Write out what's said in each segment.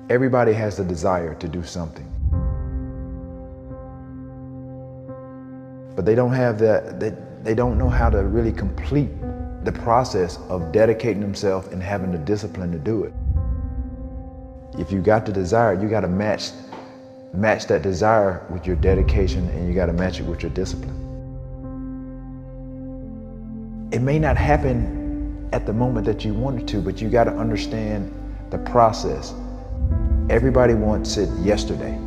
Everybody has the desire to do something. But they don't have that, they don't know how to really complete the process of dedicating themselves and having the discipline to do it. If you got the desire, you got to match that desire with your dedication, and you got to match it with your discipline. It may not happen at the moment that you want it to, but you got to understand the process. Everybody wants it yesterday.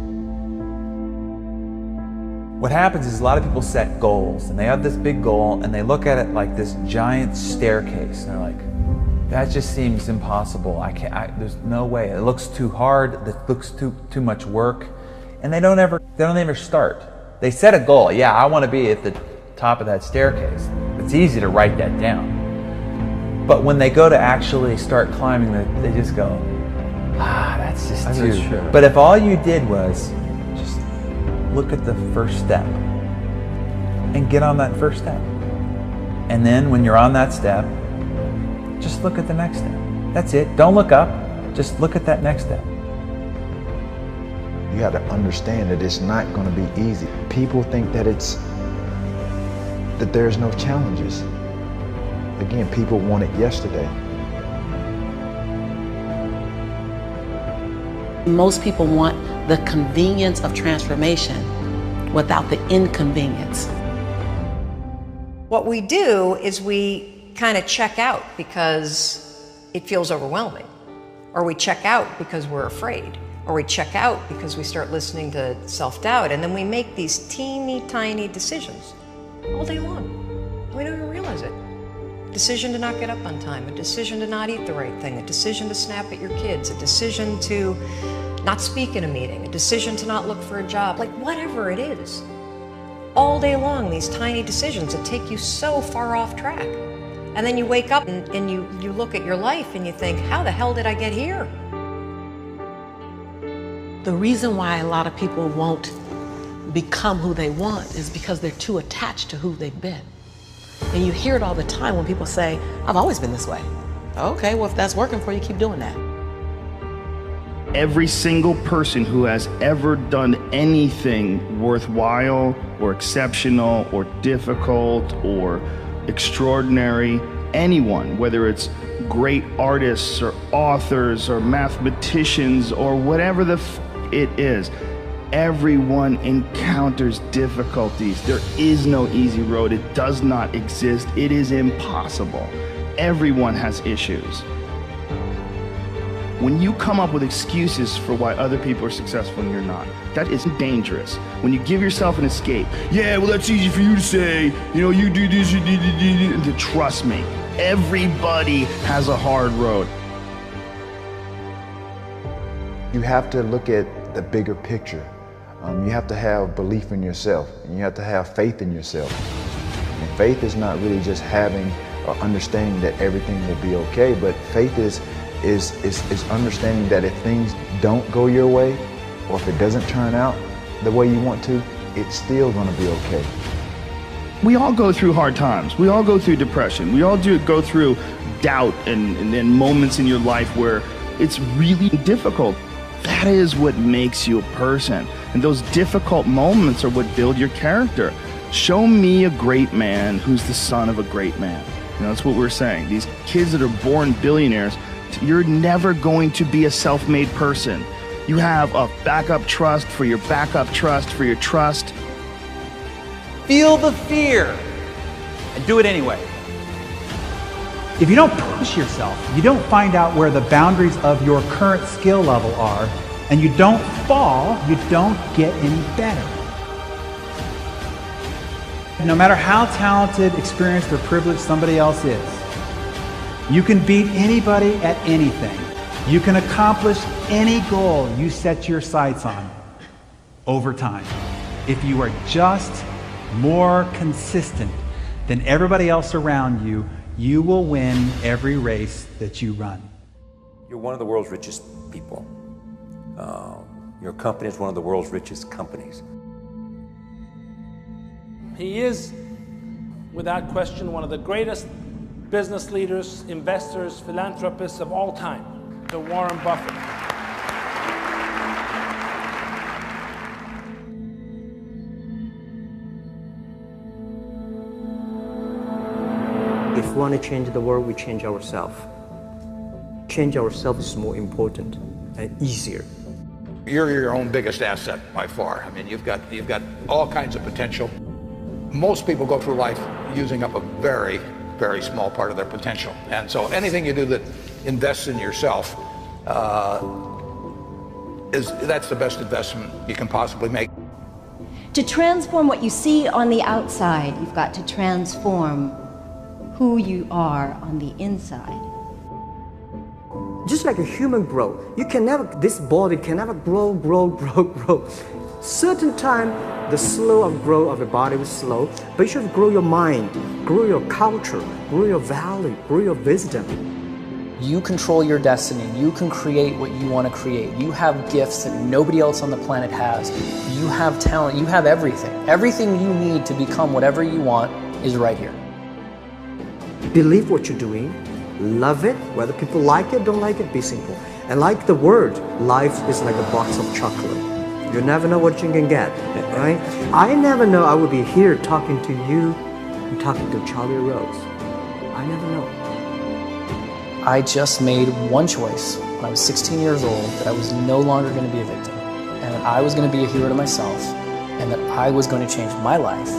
What happens is a lot of people set goals, and they have this big goal, and they look at it like this giant staircase, and they're like, that just seems impossible. There's no way. It looks too hard. It looks too much work, and they don't ever start. They set a goal. Yeah, I want to be at the top of that staircase. It's easy to write that down, but when they go to actually start climbing, they just go, that's just too. True. But if all you did was just look at the first step and get on that first step, and then when you're on that step, just look at the next step. That's it. Don't look up. Just look at that next step. You got to understand that it's not going to be easy. People think that there's no challenges. Again, people want it yesterday. Most people want the convenience of transformation without the inconvenience. What we do is we kind of check out because it feels overwhelming, or we check out because we're afraid, or we check out because we start listening to self-doubt, and then we make these teeny tiny decisions all day long. We don't even realize it. A decision to not get up on time, a decision to not eat the right thing, a decision to snap at your kids, a decision to not speak in a meeting, a decision to not look for a job, like whatever it is. All day long, these tiny decisions that take you so far off track. And then you wake up and you look at your life and you think, how the hell did I get here? The reason why a lot of people won't become who they want is because they're too attached to who they've been. And you hear it all the time when people say, I've always been this way. Okay, well, if that's working for you, keep doing that. Every single person who has ever done anything worthwhile or exceptional or difficult or extraordinary, anyone, whether it's great artists or authors or mathematicians or whatever it is, everyone encounters difficulties. There is no easy road. It does not exist. It is impossible. Everyone has issues. When you come up with excuses for why other people are successful and you're not, that is dangerous. When you give yourself an escape, yeah, well, that's easy for you to say, you know, you do this, you do this, and trust me, everybody has a hard road. You have to look at the bigger picture. You have to have belief in yourself, and you have to have faith in yourself. And faith is not really just having or understanding that everything will be okay, but faith is understanding that if things don't go your way, or if it doesn't turn out the way you want to, it's still going to be okay. We all go through hard times. We all go through depression. We all go through doubt and moments in your life where it's really difficult. That is what makes you a person. And those difficult moments are what build your character. Show me a great man who's the son of a great man. You know, that's what we're saying. These kids that are born billionaires, you're never going to be a self-made person. You have a backup trust for your backup trust for your trust. Feel the fear and do it anyway. If you don't push yourself, you don't find out where the boundaries of your current skill level are, and you don't fall, you don't get any better. No matter how talented, experienced, or privileged somebody else is, you can beat anybody at anything. You can accomplish any goal you set your sights on over time. If you are just more consistent than everybody else around you, you will win every race that you run. You're one of the world's richest people. Your company is one of the world's richest companies. He is, without question, one of the greatest business leaders, investors, philanthropists of all time, the Warren Buffett. we want to change the world, we change ourselves. Change ourselves is more important and easier. You're your own biggest asset by far. I mean, you've got all kinds of potential. Most people go through life using up a very, very small part of their potential. And so anything you do that invests in yourself, that's the best investment you can possibly make. To transform what you see on the outside, you've got to transform who you are on the inside. Just like a human growth, this body can never grow. Certain time, the slow of growth of the body is slow, but you should grow your mind, grow your culture, grow your value, grow your wisdom. You control your destiny. You can create what you want to create. You have gifts that nobody else on the planet has. You have talent. You have everything. Everything you need to become whatever you want is right here. Believe what you're doing. Love it. Whether people like it, don't like it, be simple. And like the word, life is like a box of chocolate. You never know what you can get, right? I never know I would be here talking to you and talking to Charlie Rose. I never know. I just made one choice when I was 16 years old that I was no longer going to be a victim, and that I was going to be a hero to myself, and that I was going to change my life.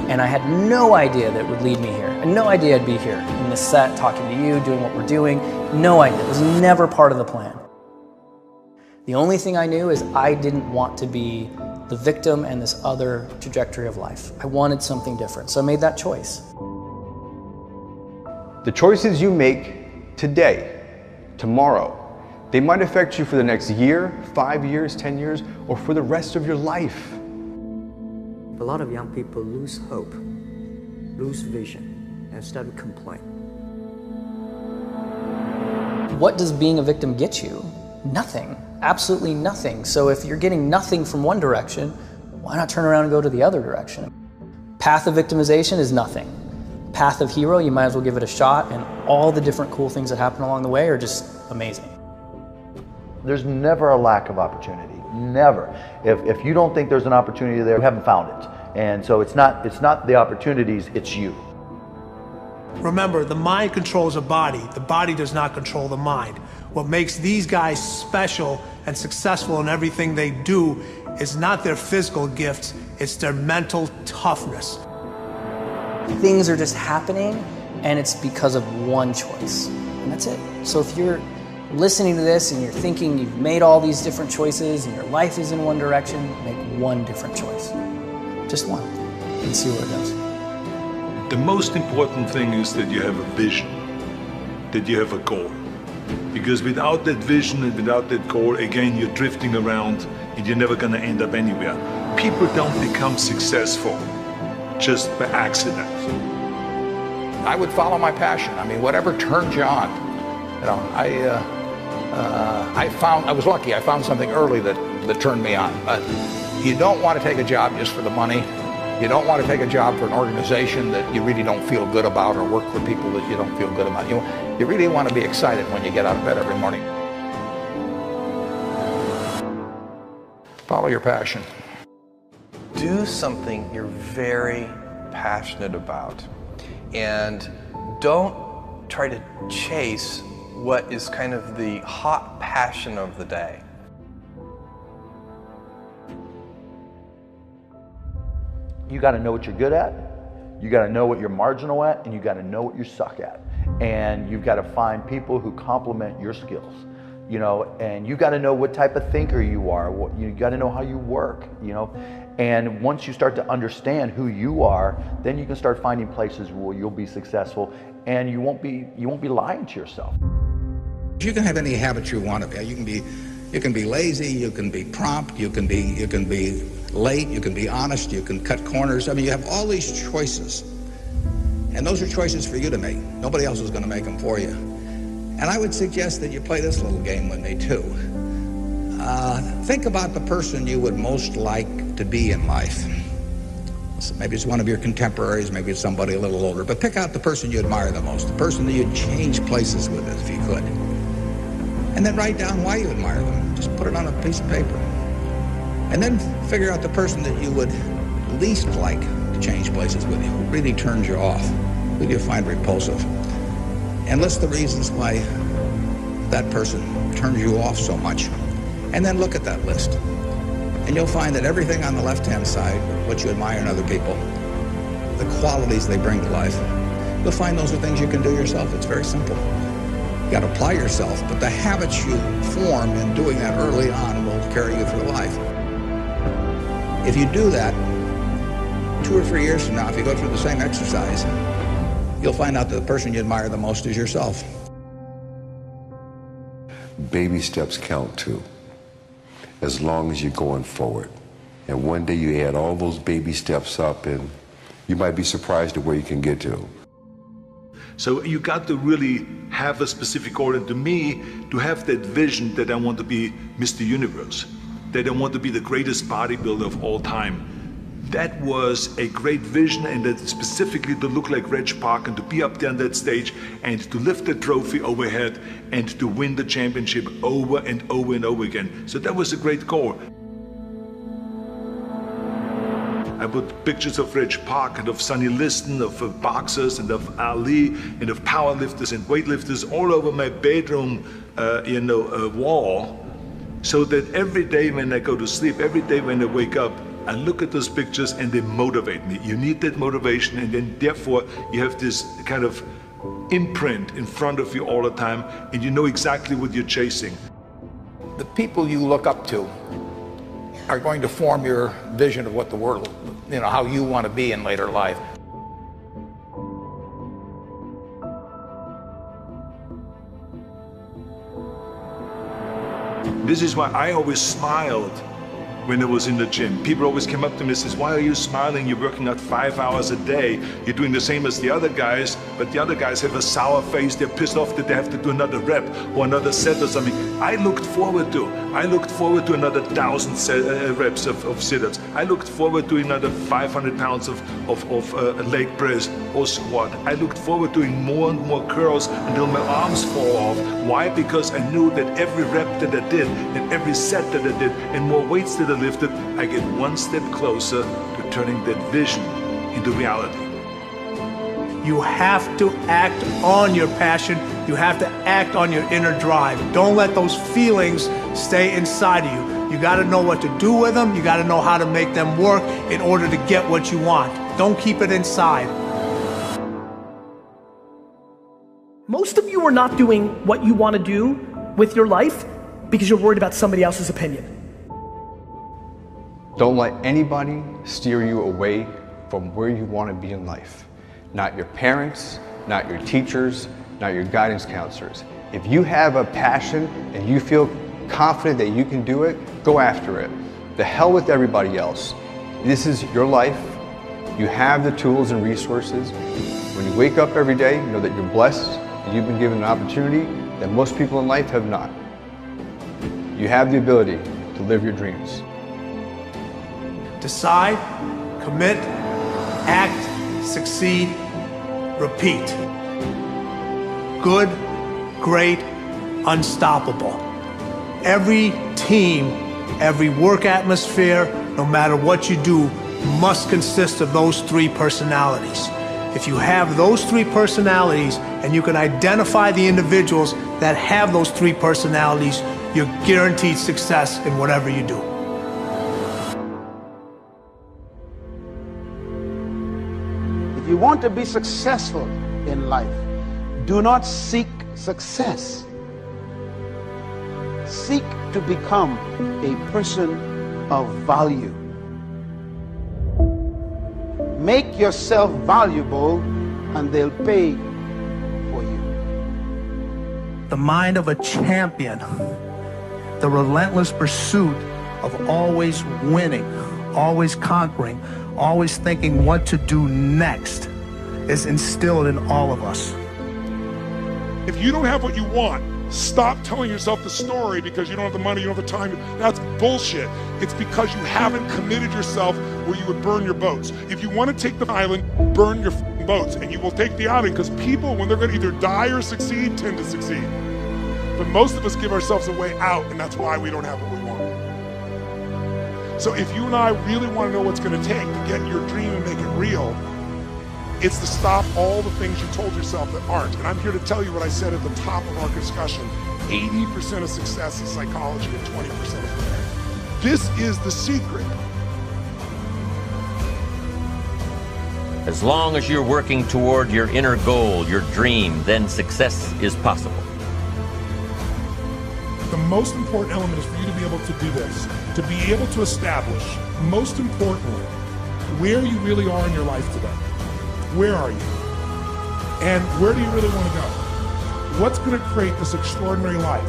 And I had no idea that it would lead me here. I had no idea I'd be here in this set, talking to you, doing what we're doing. No idea. It was never part of the plan. The only thing I knew is I didn't want to be the victim and this other trajectory of life. I wanted something different, so I made that choice. The choices you make today, tomorrow, they might affect you for the next year, 5 years, 10 years, or for the rest of your life. A lot of young people lose hope, lose vision, and start to complain. What does being a victim get you? Nothing. Absolutely nothing. So if you're getting nothing from one direction, why not turn around and go to the other direction? Path of victimization is nothing. Path of hero, you might as well give it a shot, and all the different cool things that happen along the way are just amazing. There's never a lack of opportunity. Never. If you don't think there's an opportunity there, you haven't found it. And so it's not the opportunities, it's you. Remember, the mind controls the body does not control the mind. What makes these guys special and successful in everything they do is not their physical gifts, it's their mental toughness. Things are just happening, and it's because of one choice, and that's it. So if you're listening to this and you're thinking you've made all these different choices and your life is in one direction, make one different choice. Just one, and see where it goes. The most important thing is that you have a vision, that you have a goal. Because without that vision and without that goal, again, you're drifting around and you're never gonna end up anywhere. People don't become successful just by accident. I would follow my passion. I mean, whatever turns you on. You know, I was lucky. I found something early that turned me on. But you don't want to take a job just for the money. You don't want to take a job for an organization that you really don't feel good about, or work for people that you don't feel good about. You really want to be excited when you get out of bed every morning. Follow your passion. Do something you're very passionate about, and don't try to chase what is kind of the hot passion of the day. You got to know what you're good at, you got to know what you're marginal at, and you got to know what you suck at. And you've got to find people who complement your skills, you know, and you got to know what type of thinker you are, you got to know how you work, you know. And once you start to understand who you are, then you can start finding places where you'll be successful, and you won't be lying to yourself. You can have any habit you want to be. You can be lazy, you can be prompt, you can be late, you can be honest, you can cut corners. I mean, you have all these choices. And those are choices for you to make. Nobody else is going to make them for you. And I would suggest that you play this little game with me too. Think about the person you would most like to be in life. Maybe it's one of your contemporaries, maybe it's somebody a little older, but pick out the person you admire the most, the person that you'd change places with if you could. And then write down why you admire them. Just put it on a piece of paper. And then figure out the person that you would least like to change places with you, who really turns you off, who do you find repulsive. and list the reasons why that person turns you off so much. And then look at that list. And you'll find that everything on the left-hand side, what you admire in other people, the qualities they bring to life, you'll find those are things you can do yourself. It's very simple. You got to apply yourself, but the habits you form in doing that early on will carry you through life. If you do that, 2 or 3 years from now, if you go through the same exercise, you'll find out that the person you admire the most is yourself. Baby steps count too, as long as you're going forward. And one day you add all those baby steps up and you might be surprised at where you can get to. So you got to really have a specific goal, and to me, to have that vision that I want to be Mr. Universe, that I want to be the greatest bodybuilder of all time. That was a great vision, and that specifically to look like Reg Park and to be up there on that stage and to lift the trophy overhead and to win the championship over and over and over again. So that was a great goal. I put pictures of Reg Park and of Sonny Liston, of boxers and of Ali and of powerlifters and weightlifters all over my bedroom wall, so that every day when I go to sleep, every day when I wake up, I look at those pictures and they motivate me. You need that motivation, and then therefore you have this kind of imprint in front of you all the time, and you know exactly what you're chasing. The people you look up to are going to form your vision of what the world, how you want to be in later life. This is why I always smiled when I was in the gym. People always came up to me and says, why are you smiling? You're working out 5 hours a day. You're doing the same as the other guys, but the other guys have a sour face. They're pissed off that they have to do another rep or another set or something. I looked forward to another 1,000 reps of sit-ups. I looked forward to another 500 pounds of leg press or squat. I looked forward to doing more and more curls until my arms fall off. Why? Because I knew that every rep that I did and every set that I did and more weights that I lifted, I get one step closer to turning that vision into reality. You have to act on your passion. You have to act on your inner drive. Don't let those feelings stay inside of you. You got to know what to do with them. You got to know how to make them work in order to get what you want. Don't keep it inside. Most of you are not doing what you want to do with your life because you're worried about somebody else's opinion. Don't let anybody steer you away from where you want to be in life. Not your parents, not your teachers, not your guidance counselors. If you have a passion and you feel confident that you can do it, go after it. The hell with everybody else. This is your life. You have the tools and resources. When you wake up every day, know that you're blessed and you've been given an opportunity that most people in life have not. You have the ability to live your dreams. Decide, commit, act, succeed, repeat. Good, great, unstoppable. Every team, every work atmosphere, no matter what you do, must consist of those 3 personalities. If you have those 3 personalities and you can identify the individuals that have those 3 personalities, you're guaranteed success in whatever you do. If you want to be successful in life, do not seek success. Seek to become a person of value. Make yourself valuable and they'll pay for you. The mind of a champion, the relentless pursuit of always winning, always conquering, always thinking what to do next is instilled in all of us. If you don't have what you want, stop telling yourself the story because you don't have the money, you don't have the time. That's bullshit. It's because you haven't committed yourself where you would burn your boats. If you want to take the island, burn your boats, and you will take the island, because people, when they're going to either die or succeed, tend to succeed. But most of us give ourselves a way out, and that's why we don't have what we want. So if you and I really want to know what's going to take to get your dream and make it real, It's to stop all the things you told yourself that aren't. And I'm here to tell you what I said at the top of our discussion. 80% of success is psychology and 20% is there. This is the secret. As long as you're working toward your inner goal, your dream, then success is possible. The most important element is for you to be able to do this, to be able to establish, most importantly, where you really are in your life today. Where are you? And where do you really want to go? What's going to create this extraordinary life?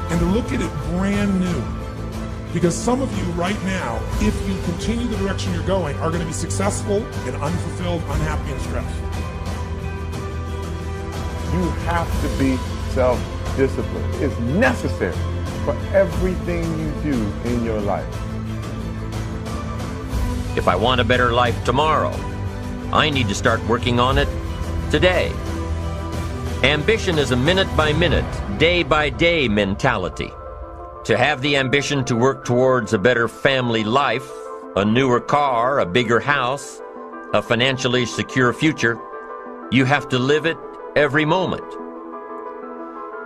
And to look at it brand new. Because some of you right now, if you continue the direction you're going, are going to be successful and unfulfilled, unhappy, and stressed. You have to be self-disciplined. It's necessary for everything you do in your life. If I want a better life tomorrow, I need to start working on it today. Ambition is a minute-by-minute, day-by-day mentality. To have the ambition to work towards a better family life, a newer car, a bigger house, a financially secure future, you have to live it every moment.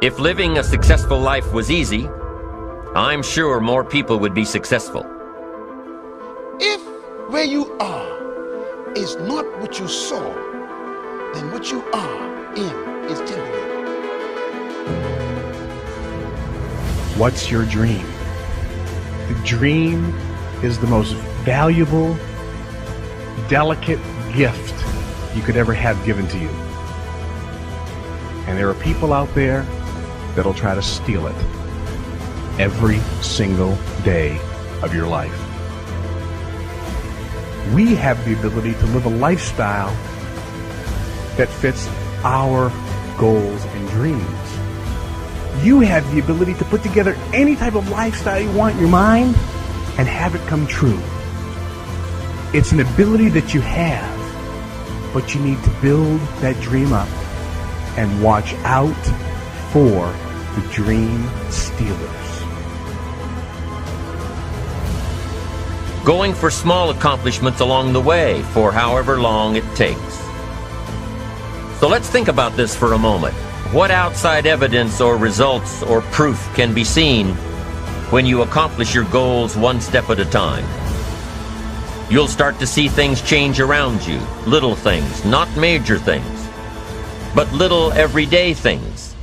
If living a successful life was easy, I'm sure more people would be successful. If where you are is not what you saw, then what you are in is temporary. What's your dream? The dream is the most valuable, delicate gift you could ever have given to you. And there are people out there that'll try to steal it every single day of your life. We have the ability to live a lifestyle that fits our goals and dreams. You have the ability to put together any type of lifestyle you want in your mind and have it come true. It's an ability that you have, but you need to build that dream up and watch out for the dream stealers. Going for small accomplishments along the way for however long it takes. So let's think about this for a moment. What outside evidence or results or proof can be seen when you accomplish your goals one step at a time? You'll start to see things change around you, little things, not major things, but little everyday things,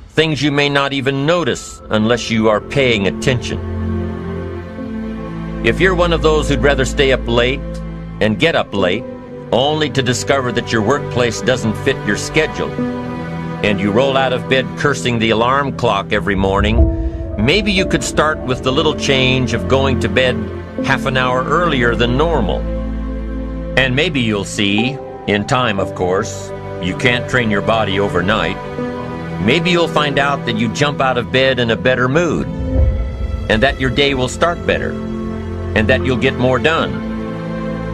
things you may not even notice unless you are paying attention. If you're one of those who'd rather stay up late and get up late, only to discover that your workplace doesn't fit your schedule, and you roll out of bed cursing the alarm clock every morning, maybe you could start with the little change of going to bed half an hour earlier than normal. And maybe you'll see, in time of course, you can't train your body overnight, maybe you'll find out that you jump out of bed in a better mood, and that your day will start better, and that you'll get more done,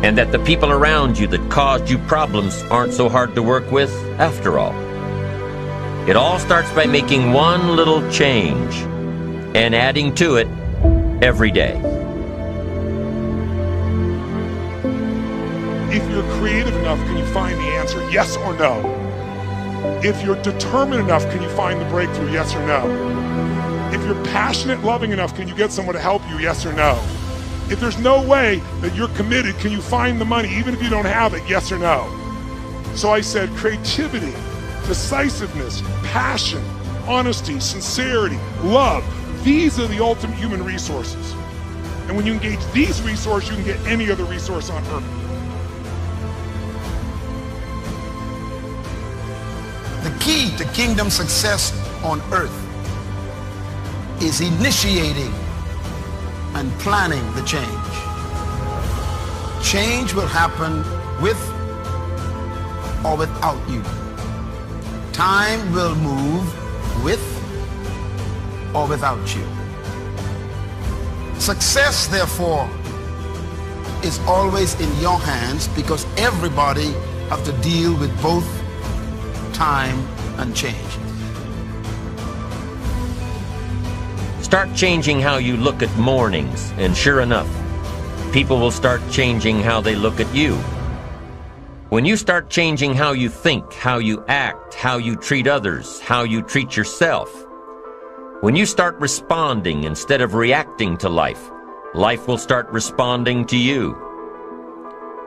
and that the people around you that caused you problems aren't so hard to work with after all. It all starts by making one little change and adding to it every day. If you're creative enough, can you find the answer, yes or no? If you're determined enough, can you find the breakthrough, yes or no? If you're passionate, loving enough, can you get someone to help you, yes or no? If there's no way that you're committed, can you find the money, even if you don't have it, yes or no? So I said creativity, decisiveness, passion, honesty, sincerity, love. These are the ultimate human resources. And when you engage these resources, you can get any other resource on earth. The key to kingdom success on earth is initiating and planning the change. Change will happen with or without you. Time will move with or without you. Success, therefore, is always in your hands because everybody have to deal with both time and change. Start changing how you look at mornings, and sure enough, people will start changing how they look at you. When you start changing how you think, how you act, how you treat others, how you treat yourself, when you start responding instead of reacting to life, life will start responding to you.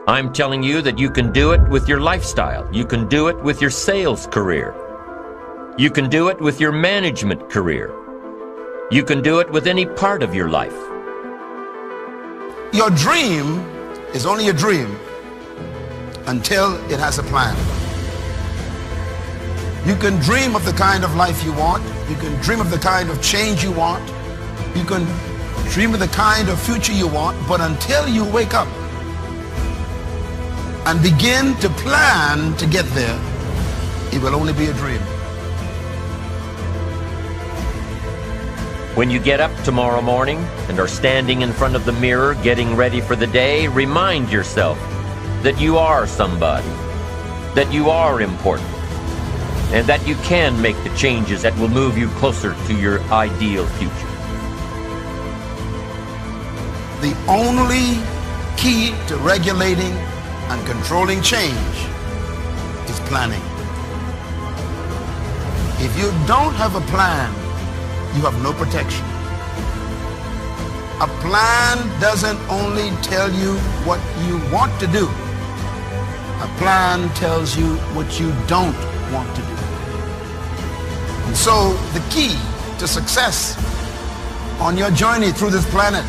I'm telling you that you can do it with your lifestyle. You can do it with your sales career. You can do it with your management career. You can do it with any part of your life. Your dream is only a dream until it has a plan. You can dream of the kind of life you want. You can dream of the kind of change you want. You can dream of the kind of future you want, but until you wake up and begin to plan to get there, it will only be a dream. When you get up tomorrow morning and are standing in front of the mirror getting ready for the day, remind yourself that you are somebody, that you are important, and that you can make the changes that will move you closer to your ideal future. The only key to regulating and controlling change is planning. If you don't have a plan, you have no protection. A plan doesn't only tell you what you want to do. A plan tells you what you don't want to do. And so the key to success on your journey through this planet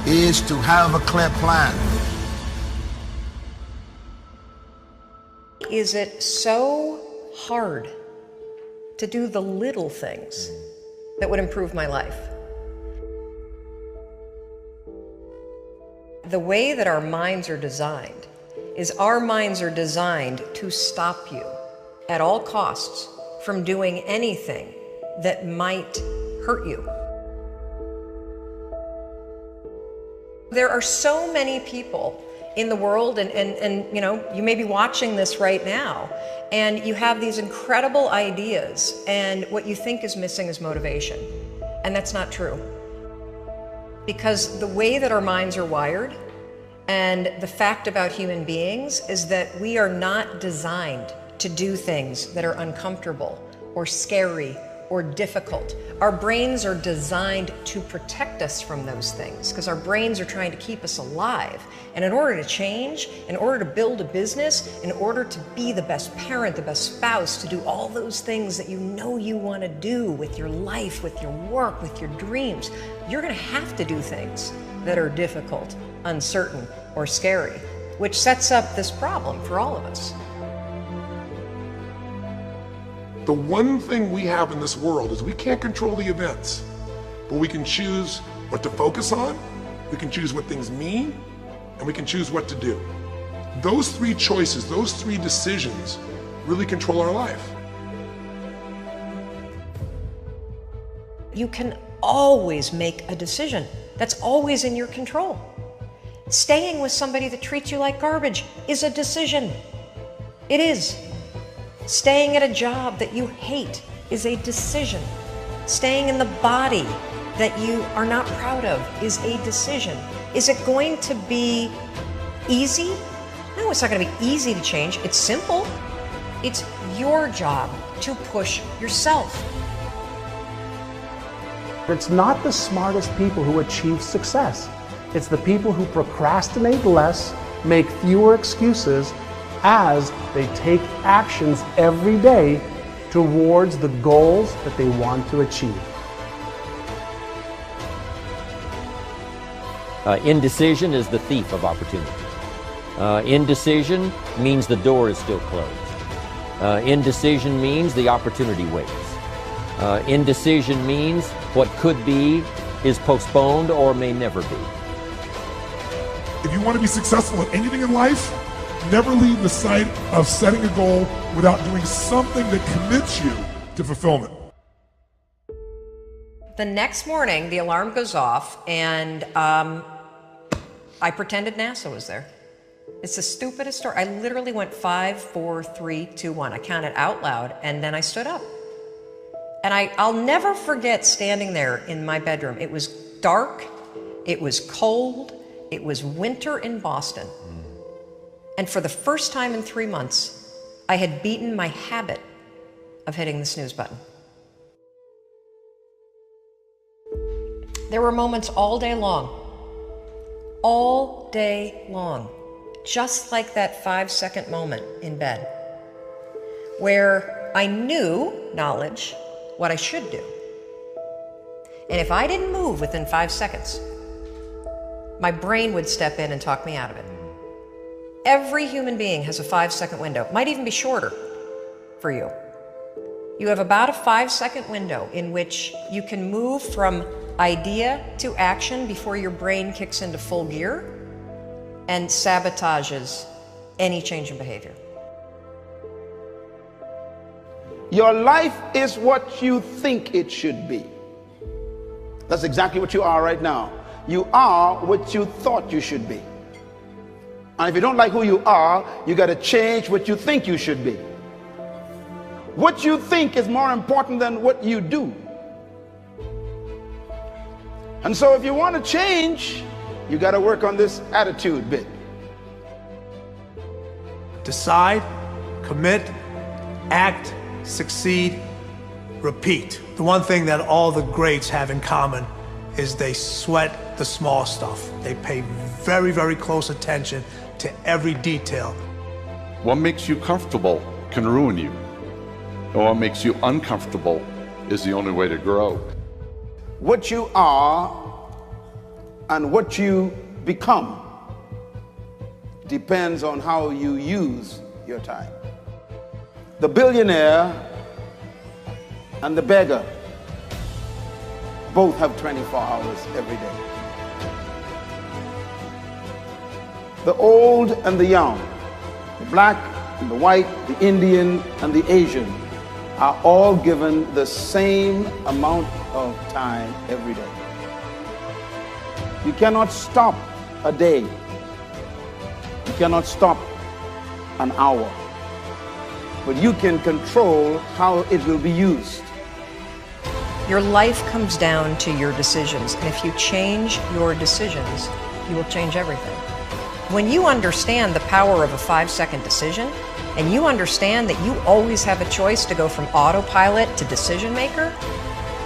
is to have a clear plan. Is it so hard to do the little things that would improve my life? The way that our minds are designed is our minds are designed to stop you at all costs from doing anything that might hurt you. There are so many people in the world, and you know, you may be watching this right now, and you have these incredible ideas, and what you think is missing is motivation. And that's not true. Because the way that our minds are wired, and the fact about human beings, is that we are not designed to do things that are uncomfortable or scary or difficult. Our brains are designed to protect us from those things because our brains are trying to keep us alive. And in order to change, in order to build a business, in order to be the best parent, the best spouse, to do all those things that you know you want to do with your life, with your work, with your dreams, you're going to have to do things that are difficult, uncertain, or scary, which sets up this problem for all of us. The one thing we have in this world is we can't control the events, but we can choose what to focus on, we can choose what things mean, and we can choose what to do. Those three choices, those three decisions really control our life. You can always make a decision. That's always in your control. Staying with somebody that treats you like garbage is a decision. It is. Staying at a job that you hate is a decision. Staying in the body that you are not proud of is a decision. Is it going to be easy? No, it's not going to be easy to change. It's simple. It's your job to push yourself. It's not the smartest people who achieve success. It's the people who procrastinate less, make fewer excuses, as they take actions every day towards the goals that they want to achieve. Indecision is the thief of opportunity. Indecision means the door is still closed. Indecision means the opportunity waits. Indecision means what could be is postponed or may never be. If you want to be successful at anything in life, never leave the sight of setting a goal without doing something that commits you to fulfillment. The next morning, the alarm goes off, and I pretended NASA was there. It's the stupidest story. I literally went 5, 4, 3, 2, 1. I counted out loud, and then I stood up. And I'll never forget standing there in my bedroom. It was dark, it was cold, it was winter in Boston. And for the first time in 3 months, I had beaten my habit of hitting the snooze button. There were moments all day long, just like that 5-second moment in bed, where I knew knowledge what I should do. And if I didn't move within 5 seconds, my brain would step in and talk me out of it. Every human being has a 5-second window. It might even be shorter for you. You have about a 5-second window in which you can move from idea to action before your brain kicks into full gear and sabotages any change in behavior. Your life is what you think it should be. That's exactly what you are right now. You are what you thought you should be. And if you don't like who you are, you got to change what you think you should be. What you think is more important than what you do. And so if you want to change, you got to work on this attitude bit. Decide, commit, act, succeed, repeat. The one thing that all the greats have in common is they sweat the small stuff. They pay very, very close attention to every detail. What makes you comfortable can ruin you. And what makes you uncomfortable is the only way to grow. What you are and what you become depends on how you use your time. The billionaire and the beggar both have 24 hours every day. The old and the young, the black and the white, the Indian and the Asian are all given the same amount of time every day. You cannot stop a day. You cannot stop an hour. But you can control how it will be used. Your life comes down to your decisions, and if you change your decisions, you will change everything. When you understand the power of a 5-second decision, and you understand that you always have a choice to go from autopilot to decision maker,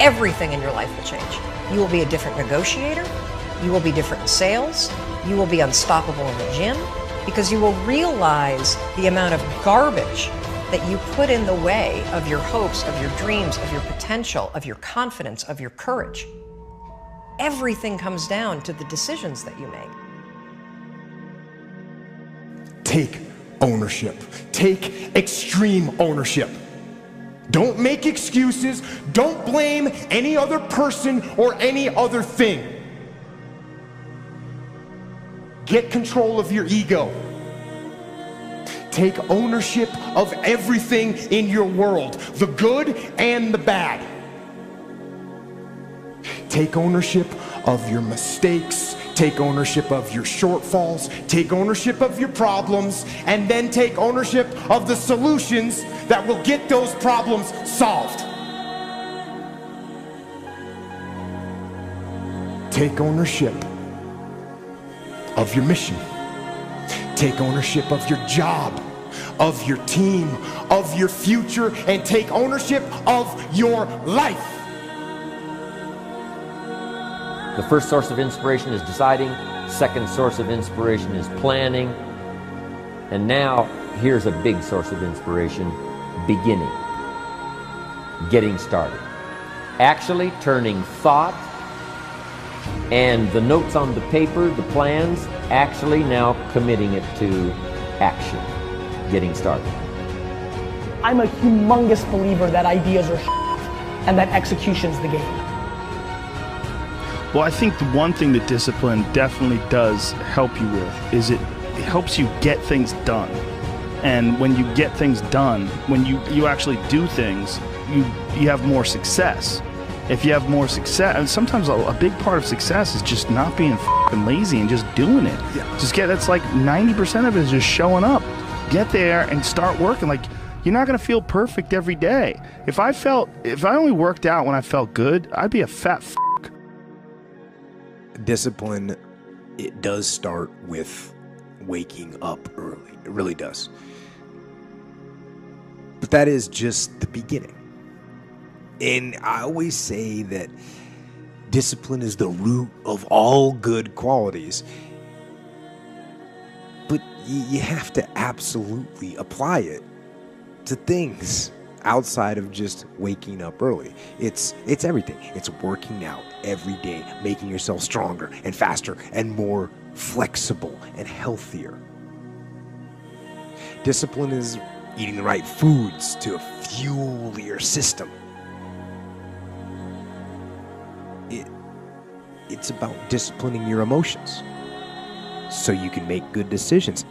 everything in your life will change. You will be a different negotiator, you will be different in sales, you will be unstoppable in the gym, because you will realize the amount of garbage that you put in the way of your hopes, of your dreams, of your potential, of your confidence, of your courage. Everything comes down to the decisions that you make. Take ownership. Take extreme ownership. Don't make excuses. Don't blame any other person or any other thing. Get control of your ego. Take ownership of everything in your world, the good and the bad. Take ownership of your mistakes. Take ownership of your shortfalls. Take ownership of your problems. And then take ownership of the solutions that will get those problems solved. Take ownership of your mission. Take ownership of your job, of your team, of your future, and take ownership of your life. The first source of inspiration is deciding. Second source of inspiration is planning. And now, here's a big source of inspiration, beginning. Getting started. Actually turning thought and the notes on the paper, the plans, actually now committing it to action. Getting started. I'm a humongous believer that ideas are and that execution's the game. Well, I think the one thing that discipline definitely does help you with is it helps you get things done. And when you get things done, when you actually do things, you have more success. If you have more success, and sometimes a big part of success is just not being f***ing lazy and just doing it. Yeah. That's like 90% of it is just showing up. Get there and start working. Like, you're not gonna feel perfect every day. If I only worked out when I felt good, I'd be a fat f***. Discipline, it does start with waking up early. It really does. But that is just the beginning. And I always say that discipline is the root of all good qualities. But you have to absolutely apply it to things outside of just waking up early. It's everything. It's working out every day, making yourself stronger and faster and more flexible and healthier. Discipline is eating the right foods to fuel your system. It's about disciplining your emotions so you can make good decisions.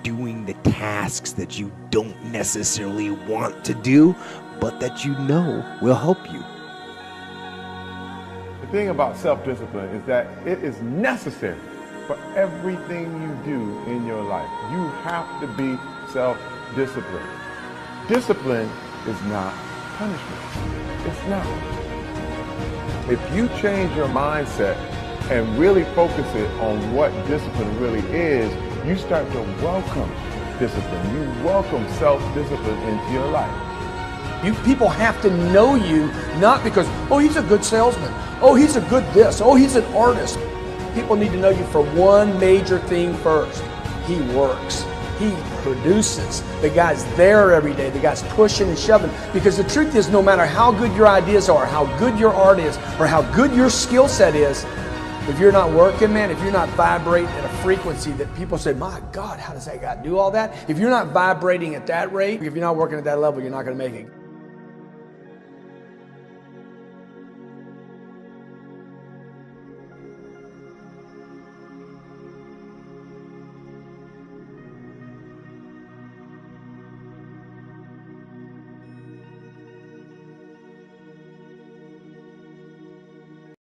Doing the tasks that you don't necessarily want to do, but that you know will help you. The thing about self-discipline is that it is necessary for everything you do in your life. You have to be self-disciplined. Discipline is not punishment. It's not. If you change your mindset and really focus it on what discipline really is, you start to welcome discipline. You welcome self-discipline into your life. You people have to know you, not because, oh, he's a good salesman. Oh, he's a good this. Oh, he's an artist. People need to know you for one major thing first. He works. He produces. The guy's there every day. The guy's pushing and shoving. Because the truth is, no matter how good your ideas are, how good your art is, or how good your skill set is, if you're not working, man, if you're not vibrating at a frequency that people say, my God, how does that guy do all that? If you're not vibrating at that rate, if you're not working at that level, you're not going to make it.